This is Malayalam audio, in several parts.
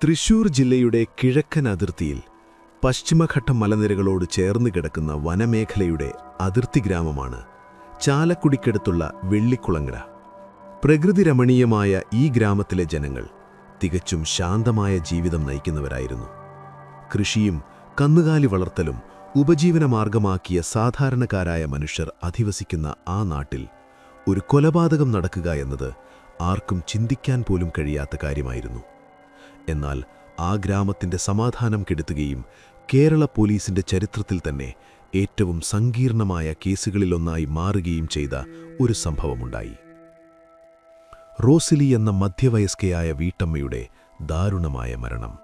തൃശൂർ ജില്ലയുടെ കിഴക്കൻ അതിർത്തിയിൽ പശ്ചിമഘട്ട മലനിരകളോട് ചേർന്ന് കിടക്കുന്ന വനമേഖലയുടെ അതിർത്തി ഗ്രാമമാണ് ചാലക്കുടിക്കടുത്തുള്ള വെള്ളിക്കുളങ്ങര. പ്രകൃതിരമണീയമായ ഈ ഗ്രാമത്തിലെ ജനങ്ങൾ തികച്ചും ശാന്തമായ ജീവിതം നയിക്കുന്നവരായിരുന്നു. കൃഷിയും കന്നുകാലി വളർത്തലും ഉപജീവനമാർഗമാക്കിയ സാധാരണക്കാരായ മനുഷ്യർ അധിവസിക്കുന്ന ആ നാട്ടിൽ ഒരു കൊലപാതകം നടക്കുക എന്നത് ആർക്കും ചിന്തിക്കാൻ പോലും കഴിയാത്ത കാര്യമായിരുന്നു. എന്നാൽ ആ ഗ്രാമത്തിന്റെ സമാധാനം കെടുത്തുകയും കേരള പോലീസിന്റെ ചരിത്രത്തിൽ തന്നെ ഏറ്റവും സങ്കീർണമായ കേസുകളിലൊന്നായി മാറുകയും ചെയ്ത ഒരു സംഭവമുണ്ടായി. റോസിലി എന്ന മധ്യവയസ്കയായ വീട്ടമ്മയുടെ ദാരുണമായ മരണം.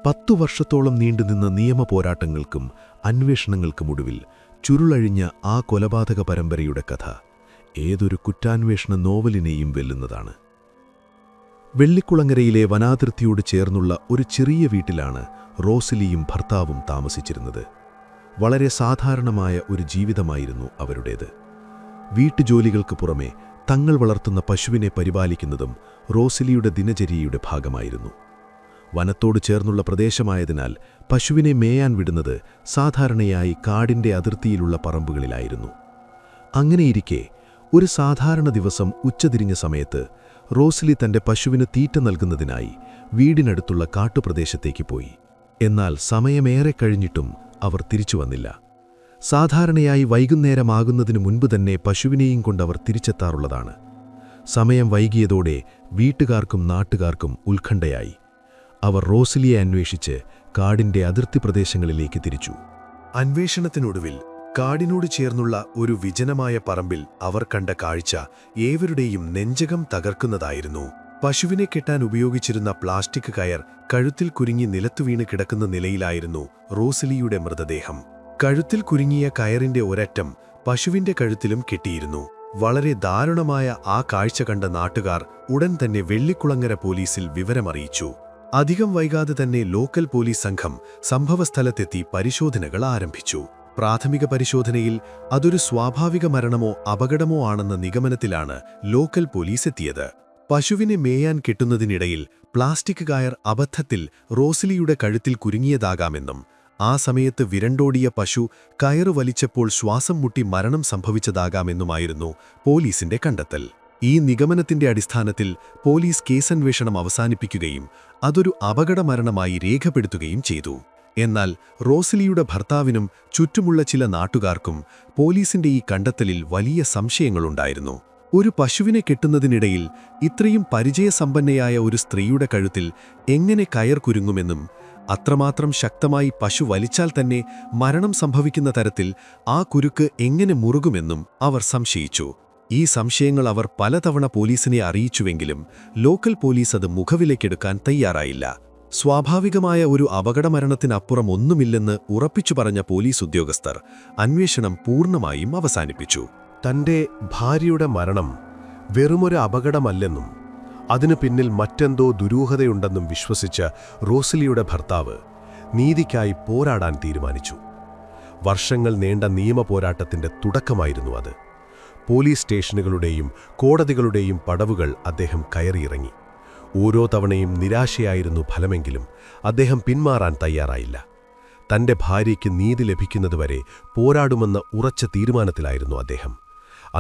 10 വർഷത്തോളം നീണ്ടുനിന്ന നിയമ പോരാട്ടങ്ങൾക്കും അന്വേഷണങ്ങൾക്കുമൊടുവിൽ ചുരുളഴിഞ്ഞ ആ കൊലപാതക പരമ്പരയുടെ കഥ ഏതൊരു കുറ്റാന്വേഷണ നോവലിനെയും വെല്ലുന്നതാണ്. വെള്ളിക്കുളങ്ങരയിലെ വനാതിർത്തിയോട് ചേർന്നുള്ള ഒരു ചെറിയ വീട്ടിലാണ് റോസിലിയും ഭർത്താവും താമസിച്ചിരുന്നത്. വളരെ സാധാരണമായ ഒരു ജീവിതമായിരുന്നു അവരുടേത്. വീട്ടുജോലികൾക്ക് പുറമെ തങ്ങൾ വളർത്തുന്ന പശുവിനെ പരിപാലിക്കുന്നതും റോസിലിയുടെ ദിനചര്യയുടെ ഭാഗമായിരുന്നു. വനത്തോട് ചേർന്നുള്ള പ്രദേശമായതിനാൽ പശുവിനെ മേയാൻ വിടുന്നത് സാധാരണയായി കാടിന്റെ അതിർത്തിയിലുള്ള പറമ്പുകളിലായിരുന്നു. അങ്ങനെയിരിക്കെ ഒരു സാധാരണ ദിവസം ഉച്ചതിരിഞ്ഞ സമയത്ത് റോസിലി തന്റെ പശുവിന് തീറ്റ നൽകുന്നതിനായി വീടിനടുത്തുള്ള കാട്ടുപ്രദേശത്തേക്ക് പോയി. എന്നാൽ സമയമേറെ കഴിഞ്ഞിട്ടും അവർ തിരിച്ചു വന്നില്ല. സാധാരണയായി വൈകുന്നേരമാകുന്നതിനു മുൻപ് തന്നെ പശുവിനെയും കൊണ്ടവർ തിരിച്ചെത്താറുള്ളതാണ്. സമയം വൈകിയതോടെ വീട്ടുകാർക്കും നാട്ടുകാർക്കും ഉത്കണ്ഠയായി. അവർ റോസിലിയെ അന്വേഷിച്ച് കാടിന്റെ അതിർത്തി പ്രദേശങ്ങളിലേക്ക് തിരിച്ചു. അന്വേഷണത്തിനൊടുവിൽ കാടിനോട് ചേർന്നുള്ള ഒരു വിജനമായ പറമ്പിൽ അവർ കണ്ട കാഴ്ച ഏവരുടെയും നെഞ്ചകം തകർക്കുന്നതായിരുന്നു. പശുവിനെ കെട്ടാൻ ഉപയോഗിച്ചിരുന്ന പ്ലാസ്റ്റിക് കയർ കഴുത്തിൽ കുരുങ്ങി നിലത്തുവീണ് കിടക്കുന്ന നിലയിലായിരുന്നു റോസിലിയുടെ മൃതദേഹം. കഴുത്തിൽ കുരുങ്ങിയ കയറിന്റെ ഒരറ്റം പശുവിന്റെ കഴുത്തിലും കെട്ടിയിരുന്നു. വളരെ ദാരുണമായ ആ കാഴ്ച കണ്ട നാട്ടുകാർ ഉടൻ തന്നെ വെള്ളിക്കുളങ്ങര പോലീസിൽ വിവരമറിയിച്ചു. അധികം വൈകാതെ തന്നെ ലോക്കൽ പോലീസ് സംഘം സംഭവസ്ഥലത്തെത്തി പരിശോധനകൾ ആരംഭിച്ചു. പ്രാഥമിക പരിശോധനയിൽ അതൊരു സ്വാഭാവിക മരണമോ അപകടമോ ആണെന്ന നിഗമനത്തിലാണ് ലോക്കൽ പോലീസ് എത്തിയത്. പശുവിനെ മേയാൻ കെട്ടുന്നതിനിടയിൽ പ്ലാസ്റ്റിക് കയർ അബദ്ധത്തിൽ റോസിലിയുടെ കഴുത്തിൽ കുരുങ്ങിയതാകാമെന്നും ആ സമയത്ത് വിരണ്ടോടിയ പശു കയറ് വലിച്ചപ്പോൾ ശ്വാസം മുട്ടി മരണം സംഭവിച്ചതാകാമെന്നുമായിരുന്നു പോലീസിന്റെ കണ്ടെത്തൽ. ഈ നിഗമനത്തിന്റെ അടിസ്ഥാനത്തിൽ പോലീസ് കേസന്വേഷണം അവസാനിപ്പിക്കുകയും അതൊരു അപകടമരണമായി രേഖപ്പെടുത്തുകയും ചെയ്തു. എന്നാൽ റോസിലിയുടെ ഭർത്താവിനും ചുറ്റുമുള്ള ചില നാട്ടുകാർക്കും പോലീസിന്റെ ഈ കണ്ടെത്തലിൽ വലിയ സംശയങ്ങളുണ്ടായിരുന്നു. ഒരു പശുവിനെ കെട്ടുന്നതിനിടയിൽ ഇത്രയും പരിചയസമ്പന്നയായ ഒരു സ്ത്രീയുടെ കഴുത്തിൽ എങ്ങനെ കയർ കുരുങ്ങുമെന്നും അത്രമാത്രം ശക്തമായി പശു വലിച്ചാൽ തന്നെ മരണം സംഭവിക്കുന്ന തരത്തിൽ ആ കുരുക്ക് എങ്ങനെ മുറുകുമെന്നും അവർ സംശയിച്ചു. ഈ സംശയങ്ങൾ അവർ പലതവണ പോലീസിനെ അറിയിച്ചുവെങ്കിലും ലോക്കൽ പോലീസ് അത് മുഖവിലേക്കെടുക്കാൻ തയ്യാറായില്ല. സ്വാഭാവികമായ ഒരു അപകടമരണത്തിനപ്പുറം ഒന്നുമില്ലെന്ന് ഉറപ്പിച്ചു പറഞ്ഞ പോലീസ് ഉദ്യോഗസ്ഥർ അന്വേഷണം പൂർണ്ണമായും അവസാനിപ്പിച്ചു. തന്റെ ഭാര്യയുടെ മരണം വെറുമൊരു അപകടമല്ലെന്നും അതിനു പിന്നിൽ മറ്റെന്തോ ദുരൂഹതയുണ്ടെന്നും വിശ്വസിച്ച റോസിലിയുടെ ഭർത്താവ് നീതിക്കായി പോരാടാൻ തീരുമാനിച്ചു. വർഷങ്ങൾ നീണ്ട നിയമപോരാട്ടത്തിന്റെ തുടക്കമായിരുന്നു അത്. പോലീസ് സ്റ്റേഷനുകളുടെയും കോടതികളുടെയും പടവുകൾ അദ്ദേഹം കയറിയിറങ്ങി. ഓരോ തവണയും നിരാശയായിരുന്നു ഫലമെങ്കിലും അദ്ദേഹം പിന്മാറാൻ തയ്യാറായില്ല. തന്റെ ഭാര്യയ്ക്ക് നീതി ലഭിക്കുന്നതുവരെ പോരാടുമെന്ന ഉറച്ച തീരുമാനത്തിലായിരുന്നു അദ്ദേഹം.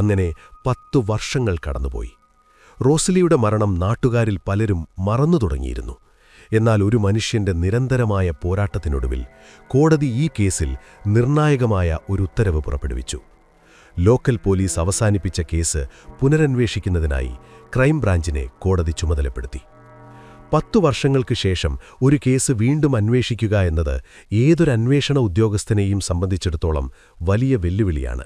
അങ്ങനെ 10 വർഷങ്ങൾ കടന്നുപോയി. റോസിലിയുടെ മരണം നാട്ടുകാരിൽ പലരും മറന്നു തുടങ്ങിയിരുന്നു. എന്നാൽ ഒരു മനുഷ്യന്റെ നിരന്തരമായ പോരാട്ടത്തിനൊടുവിൽ കോടതി ഈ കേസിൽ നിർണായകമായ ഒരു ഉത്തരവ് പുറപ്പെടുവിച്ചു. ലോക്കൽ പോലീസ് അവസാനിപ്പിച്ച കേസ് പുനരന്വേഷിക്കുന്നതിനായി ക്രൈംബ്രാഞ്ചിനെ കോടതി ചുമതലപ്പെടുത്തി. 10 വർഷങ്ങൾക്ക് ശേഷം ഒരു കേസ് വീണ്ടും അന്വേഷിക്കുക എന്നത് ഏതൊരു അന്വേഷണ ഉദ്യോഗസ്ഥനെയും സംബന്ധിച്ചിടത്തോളം വലിയ വെല്ലുവിളിയാണ്.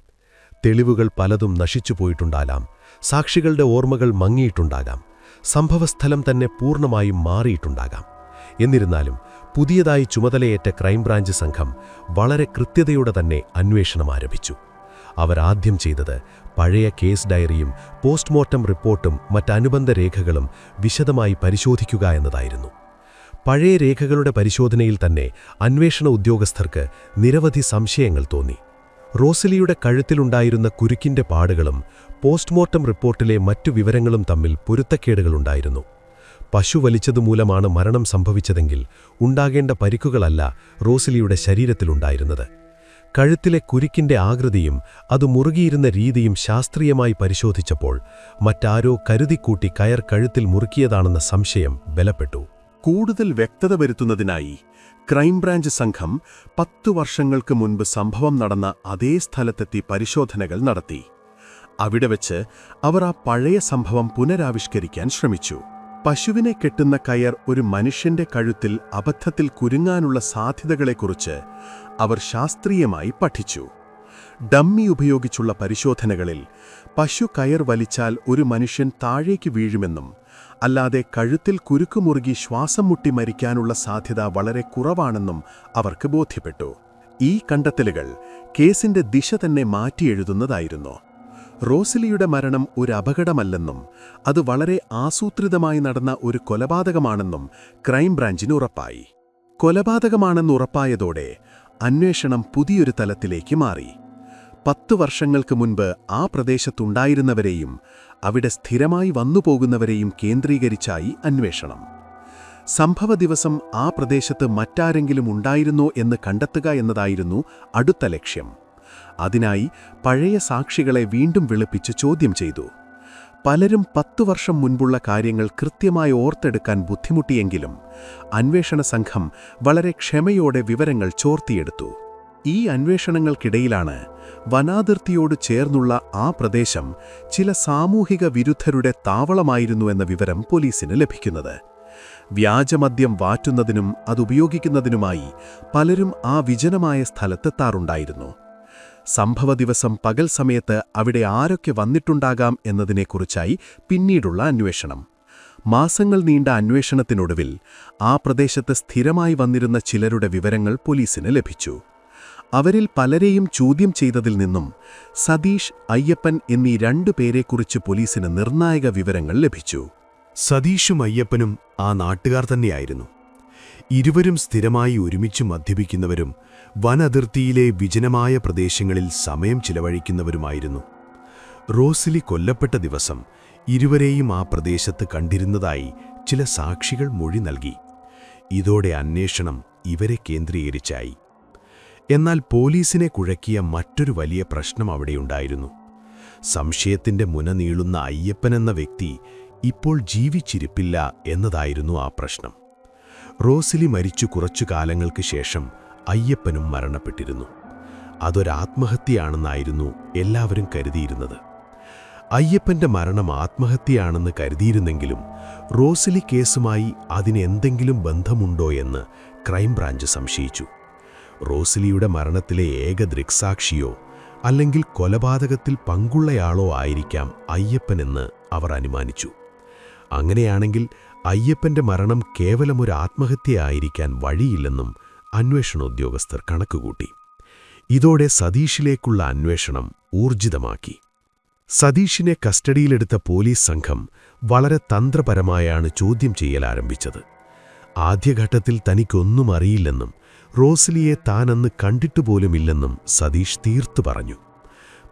തെളിവുകൾ പലതും നശിച്ചുപോയിട്ടുണ്ടാകാം, സാക്ഷികളുടെ ഓർമ്മകൾ മങ്ങിയിട്ടുണ്ടാകാം, സംഭവസ്ഥലം തന്നെ പൂർണ്ണമായും മാറിയിട്ടുണ്ടാകാം. എന്നിരുന്നാലും പുതിയതായി ചുമതലയേറ്റ ക്രൈംബ്രാഞ്ച് സംഘം വളരെ കൃത്യതയോടെ തന്നെ അന്വേഷണം ആരംഭിച്ചു. അവരാദ്യം ചെയ്തത് പഴയ കേസ് ഡയറിയും പോസ്റ്റ്മോർട്ടം റിപ്പോർട്ടും മറ്റനുബന്ധ രേഖകളും വിശദമായി പരിശോധിക്കുക എന്നതായിരുന്നു. പഴയ രേഖകളുടെ പരിശോധനയിൽ തന്നെ അന്വേഷണ ഉദ്യോഗസ്ഥർക്ക് നിരവധി സംശയങ്ങൾ തോന്നി. റോസിലിയുടെ കഴുത്തിലുണ്ടായിരുന്ന കുരുക്കിന്റെ പാടുകളും പോസ്റ്റ്മോർട്ടം റിപ്പോർട്ടിലെ മറ്റു വിവരങ്ങളും തമ്മിൽ പൊരുത്തക്കേടുകളുണ്ടായിരുന്നു. പശു വലിച്ചതുമൂലമാണ് മരണം സംഭവിച്ചതെങ്കിൽ ഉണ്ടാകേണ്ട പരിക്കുകളല്ല റോസലിയുടെ ശരീരത്തിലുണ്ടായിരുന്നത്. കഴുത്തിലെ കുരുക്കിന്റെ ആകൃതിയും അത് മുറുകിയിരുന്ന രീതിയും ശാസ്ത്രീയമായി പരിശോധിച്ചപ്പോൾ മറ്റാരോ കരുതിക്കൂട്ടി കയർ കഴുത്തിൽ മുറുക്കിയതാണെന്ന സംശയം ബലപ്പെട്ടു. കൂടുതൽ വ്യക്തത വരുത്തുന്നതിനായി ക്രൈംബ്രാഞ്ച് സംഘം 10 വർഷങ്ങൾക്ക് മുൻപ് സംഭവം നടന്ന അതേ സ്ഥലത്തെത്തി പരിശോധനകൾ നടത്തി. അവിടെ വെച്ച് അവർ ആ പഴയ സംഭവം പുനരാവിഷ്കരിക്കാൻ ശ്രമിച്ചു. പശുവിനെ കെട്ടുന്ന കയർ ഒരു മനുഷ്യന്റെ കഴുത്തിൽ അബദ്ധത്തിൽ കുരുങ്ങാനുള്ള സാധ്യതകളെക്കുറിച്ച് അവർ ശാസ്ത്രീയമായി പഠിച്ചു. ഡമ്മി ഉപയോഗിച്ചുള്ള പരിശോധനകളിൽ പശു കയർ വലിച്ചാൽ ഒരു മനുഷ്യൻ താഴേക്ക് വീഴുമെന്നും അല്ലാതെ കഴുത്തിൽ കുരുക്കുമുറുകി ശ്വാസം മുട്ടി മരിക്കാനുള്ള സാധ്യത വളരെ കുറവാണെന്നും അവർക്ക് ബോധ്യപ്പെട്ടു. ഈ കണ്ടെത്തലുകൾ കേസിന്റെ ദിശ തന്നെ മാറ്റിയെഴുതുന്നതായിരുന്നു. റോസലിയുടെ മരണം ഒരു അപകടമല്ലെന്നും അത് വളരെ ആസൂത്രിതമായി നടന്ന ഒരു കൊലപാതകമാണെന്നും ക്രൈംബ്രാഞ്ചിന് ഉറപ്പായി. കൊലപാതകമാണെന്നുറപ്പായതോടെ അന്വേഷണം പുതിയൊരു തലത്തിലേക്ക് മാറി. 10 വർഷങ്ങൾക്ക് മുൻപ് ആ പ്രദേശത്തുണ്ടായിരുന്നവരെയും അവിടെ സ്ഥിരമായി വന്നുപോകുന്നവരെയും കേന്ദ്രീകരിച്ചായി അന്വേഷണം. സംഭവ ദിവസം ആ പ്രദേശത്ത് മറ്റാരെങ്കിലും ഉണ്ടായിരുന്നോ എന്ന് കണ്ടെത്തുക എന്നതായിരുന്നു അടുത്ത ലക്ഷ്യം. അതിനായി പഴയ സാക്ഷികളെ വീണ്ടും വിളിപ്പിച്ച് ചോദ്യം ചെയ്തു. പലരും 10 വർഷം മുൻപുള്ള കാര്യങ്ങൾ കൃത്യമായി ഓർത്തെടുക്കാൻ ബുദ്ധിമുട്ടിയെങ്കിലും അന്വേഷണ സംഘം വളരെ ക്ഷമയോടെ വിവരങ്ങൾ ചോർത്തിയെടുത്തു. ഈ അന്വേഷണങ്ങൾക്കിടയിലാണ് വനാതിർത്തിയോട് ചേർന്നുള്ള ആ പ്രദേശം ചില സാമൂഹിക വിരുദ്ധരുടെ താവളമായിരുന്നുവെന്ന വിവരം പോലീസിന് ലഭിക്കുന്നത്. വ്യാജമദ്യം വാറ്റുന്നതിനും അതുപയോഗിക്കുന്നതിനുമായി പലരും ആ വിജനമായ സ്ഥലത്തെത്താറുണ്ടായിരുന്നു. സംഭവ ദിവസം പകൽ സമയത്ത് അവിടെ ആരൊക്കെ വന്നിട്ടുണ്ടാകാം എന്നതിനെക്കുറിച്ചായി പിന്നീടുള്ള അന്വേഷണം. മാസങ്ങൾ നീണ്ട അന്വേഷണത്തിനൊടുവിൽ ആ പ്രദേശത്ത് സ്ഥിരമായി വന്നിരുന്ന ചിലരുടെ വിവരങ്ങൾ പോലീസിന് ലഭിച്ചു. അവരിൽ പലരെയും ചോദ്യം ചെയ്തതിൽ നിന്നും സതീഷ്, അയ്യപ്പൻ എന്നീ 2 പേരെക്കുറിച്ച് പോലീസിന് നിർണായക വിവരങ്ങൾ ലഭിച്ചു. സതീഷും അയ്യപ്പനും ആ നാട്ടുകാർ തന്നെയായിരുന്നു. ഇരുവരും സ്ഥിരമായി ഒരുമിച്ച് മദ്യപിക്കുന്നവരും വനതിർത്തിയിലെ വിജനമായ പ്രദേശങ്ങളിൽ സമയം ചിലവഴിക്കുന്നവരുമായിരുന്നു. റോസലി കൊല്ലപ്പെട്ട ദിവസം ഇരുവരെയും ആ പ്രദേശത്ത് കണ്ടിരുന്നതായി ചില സാക്ഷികൾ മൊഴി നൽകി. ഇതോടെ അന്വേഷണം ഇവരെ കേന്ദ്രീകരിച്ചായി. എന്നാൽ പോലീസിനെ കുഴക്കിയ മറ്റൊരു വലിയ പ്രശ്നം അവിടെയുണ്ടായിരുന്നു. സംശയത്തിന്റെ മുന നീളുന്ന അയ്യപ്പനെന്ന വ്യക്തി ഇപ്പോൾ ജീവിച്ചിരിപ്പില്ല എന്നതായിരുന്നു ആ പ്രശ്നം. റോസലി മരിച്ചു കുറച്ചു കാലങ്ങൾക്ക് ശേഷം അയ്യപ്പനും മരണപ്പെട്ടിരുന്നു. അതൊരാത്മഹത്യയാണെന്നായിരുന്നു എല്ലാവരും കരുതിയിരുന്നത്. അയ്യപ്പന്റെ മരണം ആത്മഹത്യയാണെന്ന് കരുതിയിരുന്നെങ്കിലും റോസലി കേസുമായി അതിനെന്തെങ്കിലും ബന്ധമുണ്ടോ എന്ന് ക്രൈംബ്രാഞ്ച് സംശയിച്ചു. റോസലിയുടെ മരണത്തിലെ ഏക ദൃക്സാക്ഷിയോ അല്ലെങ്കിൽ കൊലപാതകത്തിൽ പങ്കുള്ളയാളോ ആയിരിക്കാം അയ്യപ്പനെന്ന് അവർ അനുമാനിച്ചു. അങ്ങനെയാണെങ്കിൽ അയ്യപ്പന്റെ മരണം കേവലമൊരു ആത്മഹത്യയായിരിക്കാൻ വഴിയില്ലെന്നും അന്വേഷണോദ്യോഗസ്ഥർ കണക്കുകൂട്ടി. ഇതോടെ സതീഷിലേക്കുള്ള അന്വേഷണം ഊർജിതമാക്കി. സതീഷിനെ കസ്റ്റഡിയിലെടുത്ത പോലീസ് സംഘം വളരെ തന്ത്രപരമായാണ് ചോദ്യം ചെയ്യൽ ആരംഭിച്ചത്. ആദ്യഘട്ടത്തിൽ തനിക്കൊന്നും അറിയില്ലെന്നും റോസലിയെ താനന്ന് കണ്ടിട്ടുപോലുമില്ലെന്നും സതീഷ് തീർത്തു പറഞ്ഞു.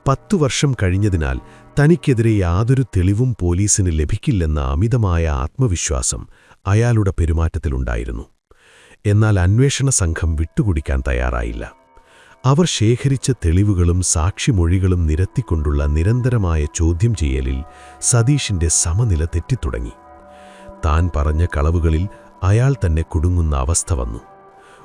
10 വർഷം കഴിഞ്ഞതിനാൽ തനിക്കെതിരെ യാതൊരു തെളിവും പോലീസിന് ലഭിക്കില്ലെന്ന അമിതമായ ആത്മവിശ്വാസം അയാളുടെ പെരുമാറ്റത്തിലുണ്ടായിരുന്നു. എന്നാൽ അന്വേഷണ സംഘം വിട്ടുകൊടുക്കാൻ തയ്യാറായില്ല. അവർ ശേഖരിച്ച തെളിവുകളും സാക്ഷിമൊഴികളും നിരത്തിക്കൊണ്ടുള്ള നിരന്തരമായ ചോദ്യം ചെയ്യലിൽ സതീഷിന്റെ സമനില തെറ്റിത്തുടങ്ങി. താൻ പറഞ്ഞ കളവുകളിൽ അയാൾ തന്നെ കുടുങ്ങുന്ന അവസ്ഥ വന്നു.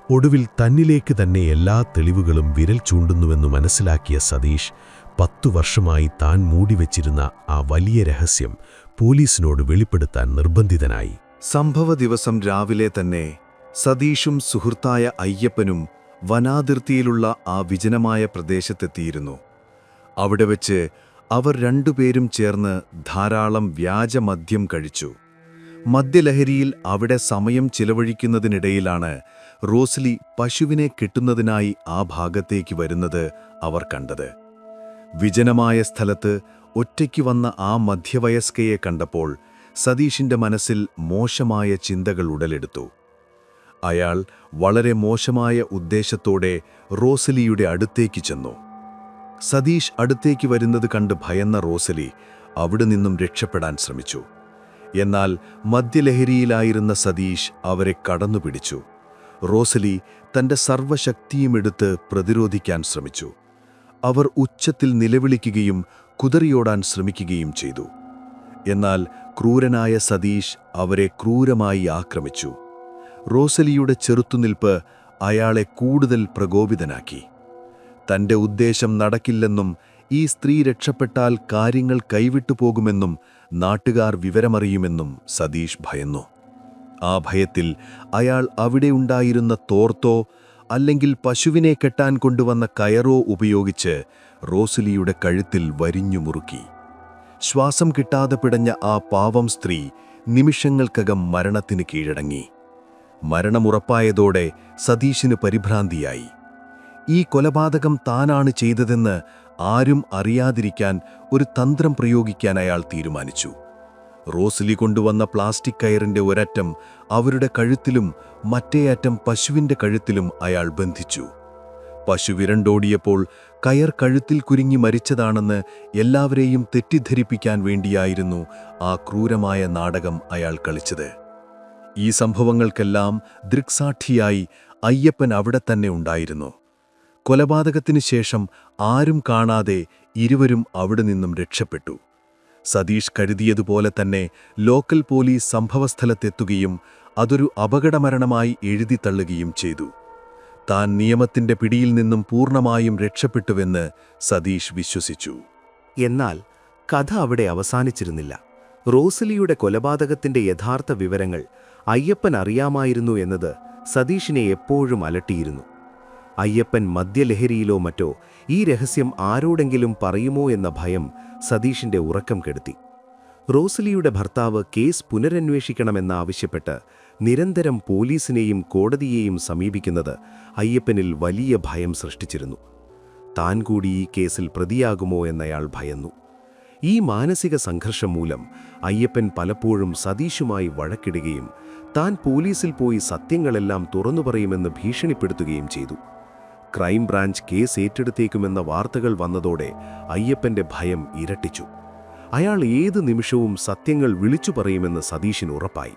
ഒടുവിൽ തന്നിലേക്ക് തന്നെ എല്ലാ തെളിവുകളും വിരൽ ചൂണ്ടുന്നുവെന്നു മനസ്സിലാക്കിയ സതീഷ് 10 വർഷമായി താൻ മൂടിവെച്ചിരുന്ന ആ വലിയ രഹസ്യം പോലീസിനോട് വെളിപ്പെടുത്താൻ നിർബന്ധിതനായി. സംഭവ ദിവസം രാവിലെ തന്നെ സതീഷും സുഹൃത്തായ അയ്യപ്പനും വനാതിർത്തിയിലുള്ള ആ വിജനമായ പ്രദേശത്തെത്തിയിരുന്നു. അവിടെ വെച്ച് അവർ 2 പേരും ചേർന്ന് ധാരാളം വ്യാജമദ്യം കഴിച്ചു. മദ്യലഹരിയിൽ അവിടെ സമയം ചിലവഴിക്കുന്നതിനിടയിലാണ് റോസലി പശുവിനെ കെട്ടുന്നതിനായി ആ ഭാഗത്തേക്ക് വരുന്നത് അവർ കണ്ടത്. വിജനമായ സ്ഥലത്ത് ഒറ്റയ്ക്ക് വന്ന ആ മധ്യവയസ്കയെ കണ്ടപ്പോൾ സതീഷിന്റെ മനസ്സിൽ മോശമായ ചിന്തകൾ ഉടലെടുത്തു. അയാൾ വളരെ മോശമായ ഉദ്ദേശത്തോടെ റോസലിയുടെ അടുത്തേക്ക് ചെന്നു. സതീഷ് അടുത്തേക്ക് വരുന്നത് കണ്ട് ഭയന്ന റോസലി അവിടെ നിന്നും രക്ഷപ്പെടാൻ ശ്രമിച്ചു. എന്നാൽ മദ്യലഹരിയിലായിരുന്ന സതീഷ് അവരെ കടന്നുപിടിച്ചു. റോസലി തന്റെ സർവ്വശക്തിയുമെടുത്ത് പ്രതിരോധിക്കാൻ ശ്രമിച്ചു. അവർ ഉച്ചത്തിൽ നിലവിളിക്കുകയും കുതറിയോടാൻ ശ്രമിക്കുകയും ചെയ്തു. എന്നാൽ ക്രൂരനായ സതീഷ് അവരെ ക്രൂരമായി ആക്രമിച്ചു. റോസലിയുടെ ചെറുത്തുനിൽപ്പ് അയാളെ കൂടുതൽ പ്രകോപിതനാക്കി. തന്റെ ഉദ്ദേശം നടക്കില്ലെന്നും ഈ സ്ത്രീ രക്ഷപ്പെട്ടാൽ കാര്യങ്ങൾ കൈവിട്ടുപോകുമെന്നും നാട്ടുകാർ വിവരമറിയുമെന്നും സതീഷ് ഭയന്നു. ആ ഭയത്തിൽ അയാൾ അവിടെയുണ്ടായിരുന്ന തോർത്തോ അല്ലെങ്കിൽ പശുവിനെ കെട്ടാൻ കൊണ്ടുവന്ന കയറോ ഉപയോഗിച്ച് റോസലിയുടെ കഴുത്തിൽ വരിഞ്ഞു മുറുക്കി. ശ്വാസം കിട്ടാതെ പിടഞ്ഞ ആ പാവം സ്ത്രീ നിമിഷങ്ങൾക്കകം മരണത്തിന് കീഴടങ്ങി. മരണമുറപ്പായതോടെ സതീഷിന് പരിഭ്രാന്തിയായി. ഈ കൊലപാതകം താനാണ് ചെയ്തതെന്ന് ആരും അറിയാതിരിക്കാൻ ഒരു തന്ത്രം പ്രയോഗിക്കാൻ അയാൾ തീരുമാനിച്ചു. റോസലി കൊണ്ടുവന്ന പ്ലാസ്റ്റിക് കയറിന്റെ ഒരറ്റം അവരുടെ കഴുത്തിലും മറ്റേ അറ്റം പശുവിന്റെ കഴുത്തിലും അയാൾ ബന്ധിച്ചു. പശു വിരണ്ടോടിയപ്പോൾ കയർ കഴുത്തിൽ കുരുങ്ങി മരിച്ചതാണെന്ന് എല്ലാവരെയും തെറ്റിദ്ധരിപ്പിക്കാൻ വേണ്ടിയായിരുന്നു ആ ക്രൂരമായ നാടകം അയാൾ കളിച്ചത്. ഈ സംഭവങ്ങൾക്കെല്ലാം ദൃക്സാക്ഷിയായി അയ്യപ്പൻ അവിടെ തന്നെ ഉണ്ടായിരുന്നു. കൊലപാതകത്തിനു ശേഷം ആരും കാണാതെ ഇരുവരും അവിടെ നിന്നും രക്ഷപ്പെട്ടു. സതീഷ് കരുതിയതുപോലെ തന്നെ ലോക്കൽ പോലീസ് സംഭവസ്ഥലത്തെത്തുകയും അതൊരു അപകടമരണമായി എഴുതിത്തള്ളുകയും ചെയ്തു. താൻ നിയമത്തിന്റെ പിടിയിൽ നിന്നും പൂർണ്ണമായും രക്ഷപ്പെട്ടുവെന്ന് സതീഷ് വിശ്വസിച്ചു. എന്നാൽ കഥ അവിടെ അവസാനിച്ചിരുന്നില്ല. റോസലിയുടെ കൊലപാതകത്തിന്റെ യഥാർത്ഥ വിവരങ്ങൾ അയ്യപ്പൻ അറിയാമായിരുന്നു എന്നത് സതീഷിനെ എപ്പോഴും അലട്ടിയിരുന്നു. അയ്യപ്പൻ മദ്യലഹരിയിലോ മറ്റോ ഈ രഹസ്യം ആരോടെങ്കിലും പറയുമോ എന്ന ഭയം സതീഷിന്റെ ഉറക്കം കെടുത്തി. റോസലിയുടെ ഭർത്താവ് കേസ് പുനരന്വേഷിക്കണമെന്നാവശ്യപ്പെട്ട് നിരന്തരം പോലീസിനെയും കോടതിയെയും സമീപിക്കുന്നത് അയ്യപ്പനിൽ വലിയ ഭയം സൃഷ്ടിച്ചിരുന്നു. താൻ കൂടി ഈ കേസിൽ പ്രതിയാകുമോ എന്നയാൾ ഭയന്നു. ഈ മാനസിക സംഘർഷം മൂലം അയ്യപ്പൻ പലപ്പോഴും സതീഷുമായി വഴക്കിടുകയും താൻ പോലീസിൽ പോയി സത്യങ്ങളെല്ലാം തുറന്നു പറയുമെന്ന് ഭീഷണിപ്പെടുത്തുകയും ചെയ്തു. ക്രൈംബ്രാഞ്ച് കേസ് ഏറ്റെടുത്തേക്കുമെന്ന വാർത്തകൾ വന്നതോടെ അയ്യപ്പന്റെ ഭയം ഇരട്ടിച്ചു. അയാൾ ഏതു നിമിഷവും സത്യങ്ങൾ വിളിച്ചു പറയുമെന്ന് സതീഷിന് ഉറപ്പായി.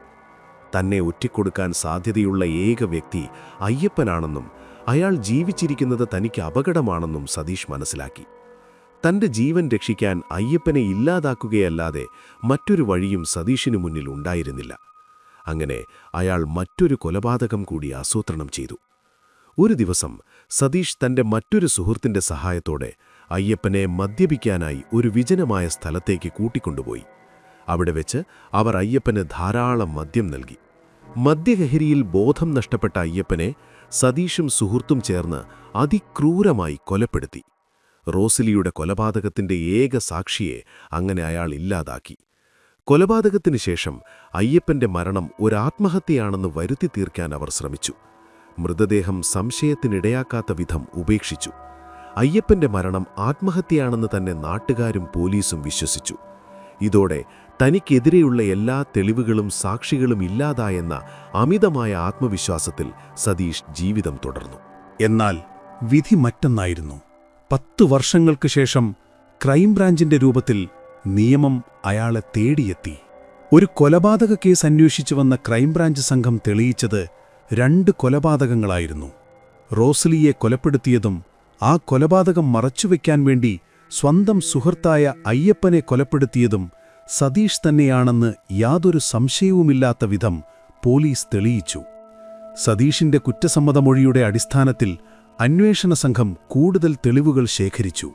തന്നെ ഒറ്റിക്കൊടുക്കാൻ സാധ്യതയുള്ള ഏക വ്യക്തി അയ്യപ്പനാണെന്നും അയാൾ ജീവിച്ചിരിക്കുന്നത് തനിക്ക് അപകടമാണെന്നും സതീഷ് മനസ്സിലാക്കി. തന്റെ ജീവൻ രക്ഷിക്കാൻ അയ്യപ്പനെ ഇല്ലാതാക്കുകയല്ലാതെ മറ്റൊരു വഴിയും സതീഷിനു മുന്നിൽ ഉണ്ടായിരുന്നില്ല. അങ്ങനെ അയാൾ മറ്റൊരു കൊലപാതകം കൂടി ആസൂത്രണം ചെയ്തു. ഒരു ദിവസം സതീഷ് തന്റെ മറ്റൊരു സുഹൃത്തിന്റെ സഹായത്തോടെ അയ്യപ്പനെ മദ്യപിക്കാനായി ഒരു വിജനമായ സ്ഥലത്തേക്ക് കൂട്ടിക്കൊണ്ടുപോയി. അവിടെ വെച്ച് അവർ അയ്യപ്പന് ധാരാളം മദ്യം നൽകി. മദ്യലഹരിയിൽ ബോധം നഷ്ടപ്പെട്ട അയ്യപ്പനെ സതീഷും സുഹൃത്തും ചേർന്ന് അതിക്രൂരമായി കൊലപ്പെടുത്തി. റോസലിയുടെ കൊലപാതകത്തിന്റെ ഏക സാക്ഷിയെ അങ്ങനെ അയാൾ ഇല്ലാതാക്കി. കൊലപാതകത്തിനു ശേഷം അയ്യപ്പന്റെ മരണം ഒരാത്മഹത്യയാണെന്ന് വരുത്തി തീർക്കാൻ അവർ ശ്രമിച്ചു. മൃതദേഹം സംശയത്തിനിടയാക്കാത്ത വിധം ഉപേക്ഷിച്ചു. അയ്യപ്പന്റെ മരണം ആത്മഹത്യയാണെന്ന് തന്നെ നാട്ടുകാരും പോലീസും വിശ്വസിച്ചു. ഇതോടെ തനിക്കെതിരെയുള്ള എല്ലാ തെളിവുകളും സാക്ഷികളും ഇല്ലാതായെന്ന അമിതമായ ആത്മവിശ്വാസത്തിൽ സതീഷ് ജീവിതം തുടർന്നു. എന്നാൽ വിധി മറ്റൊന്നായിരുന്നു. 10 വർഷങ്ങൾക്ക് ശേഷം ക്രൈംബ്രാഞ്ചിന്റെ രൂപത്തിൽ നിയമം അയാളെ തേടിയെത്തി. ഒരു കൊലപാതക കേസ് അന്വേഷിച്ചു വന്ന ക്രൈംബ്രാഞ്ച് സംഘം തെളിയിച്ചത് 2 കൊലപാതകങ്ങളായിരുന്നു. റോസലിയെ കൊലപ്പെടുത്തിയതും ആ കൊലപാതകം മറച്ചുവെക്കാൻ വേണ്ടി സ്വന്തം സുഹൃത്തായ അയ്യപ്പനെ കൊലപ്പെടുത്തിയതും സതീഷ് തന്നെയാണെന്ന് യാതൊരു സംശയവുമില്ലാത്ത വിധം പോലീസ് തെളിയിച്ചു. സതീഷിന്റെ കുറ്റസമ്മതമൊഴിയുടെ അടിസ്ഥാനത്തിൽ അന്വേഷണ സംഘം കൂടുതൽ തെളിവുകൾ ശേഖരിച്ചു.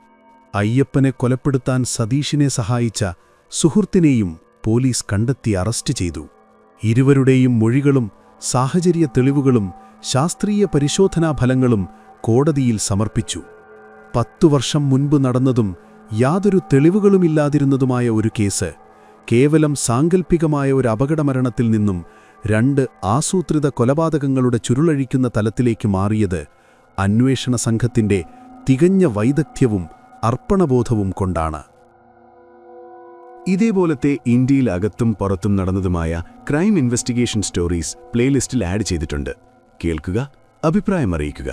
അയ്യപ്പനെ കൊലപ്പെടുത്താൻ സതീഷിനെ സഹായിച്ച സുഹൃത്തിനെയും പോലീസ് കണ്ടെത്തി അറസ്റ്റ് ചെയ്തു. ഇരുവരുടെയും മൊഴികളും സാഹചര്യ തെളിവുകളും ശാസ്ത്രീയ പരിശോധനാ ഫലങ്ങളും കോടതിയിൽ സമർപ്പിച്ചു. 10 വർഷം മുൻപ് നടന്നതും യാതൊരു തെളിവുകളുമില്ലാതിരുന്നതുമായ ഒരു കേസ് കേവലം സാങ്കൽപ്പികമായ ഒരു അപകടമരണത്തിൽ നിന്നും 2 ആസൂത്രിത കൊലപാതകങ്ങളുടെ ചുരുളഴിക്കുന്ന തലത്തിലേക്ക് മാറിയത് അന്വേഷണ സംഘത്തിന്റെ തികഞ്ഞ വൈദഗ്ധ്യവും അർപ്പണബോധവും കൊണ്ടാണ്. ഇതേപോലത്തെ ഇന്ത്യയിൽ അകത്തും പുറത്തും നടന്നതുമായ ക്രൈം ഇൻവെസ്റ്റിഗേഷൻ സ്റ്റോറീസ് പ്ലേലിസ്റ്റിൽ ആഡ് ചെയ്തിട്ടുണ്ട്. കേൾക്കുക, അഭിപ്രായം അറിയിക്കുക.